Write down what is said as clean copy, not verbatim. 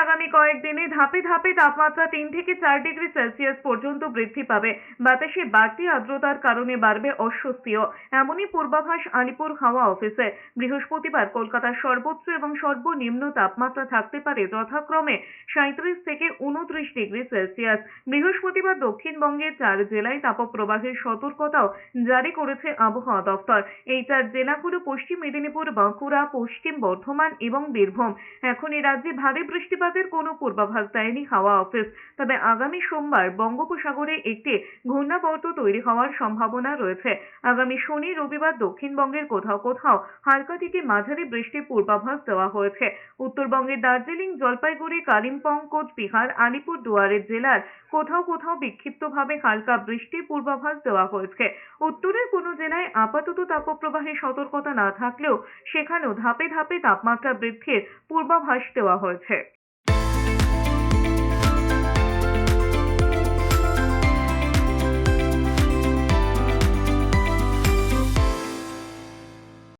আগামী কয়েকদিনে ধাপে ধাপে তাপমাত্রা 3 থেকে 4 ডিগ্রি সেলসিয়াস পর্যন্ত বৃদ্ধি পাবে। বাতাসে বাড়তি আর্দ্রতার কারণে বাড়বে অস্বস্তিও। এমনই পূর্বাভাস আলিপুর হাওয়া অফিসে। বৃহস্পতিবার কলকাতার সর্বোচ্চ এবং সর্বনিম্ন তাপমাত্রা থাকতে পারে যথাক্রমে 37 থেকে 29 ডিগ্রি সেলসিয়াস। বৃহস্পতিবার দক্ষিণবঙ্গের 4 জেলায় তাপপ্রবাহের সতর্কতাও জারি করেছে আবহাওয়া দফতর। এই 4 জেলাগুলো পশ্চিম মেদিনীপুর, বাঁকুড়া, পশ্চিম বর্ধমান এবং বীরভূম। এখন এই রাজ্যে ভারী বৃষ্টিপাতের কোনো পূর্বাভাস দেয়নি হাওয়া অফিস। তবে আগামী সোমবার বঙ্গোপসাগরে একটি ঘূর্ণাবর্ত তৈরি হওয়ার সম্ভাবনা রয়েছে। আগামী শনি, রবিবার দক্ষিণবঙ্গের কোথাও কোথাও হালকা থেকে মাঝারি বৃষ্টির পূর্বাভাস দেওয়া হয়েছে। উত্তরবঙ্গের দার্জিলিং, জলপাইগুড়ি, কালিম্পং, কোচবিহার, আলিপুরদুয়ারের জেলার কোথাও কোথাও বিক্ষিপ্তভাবে হালকা বৃষ্টির পূর্বাভাস দেওয়া হয়েছে। উত্তরের কোনো জেলায় আপাতত তাপপ্রবাহের সতর্কতা না থাকলেও সেখানেও ধাপে ধাপে তাপমাত্রা বৃদ্ধির পূর্বাভাস দেওয়া হয়েছে।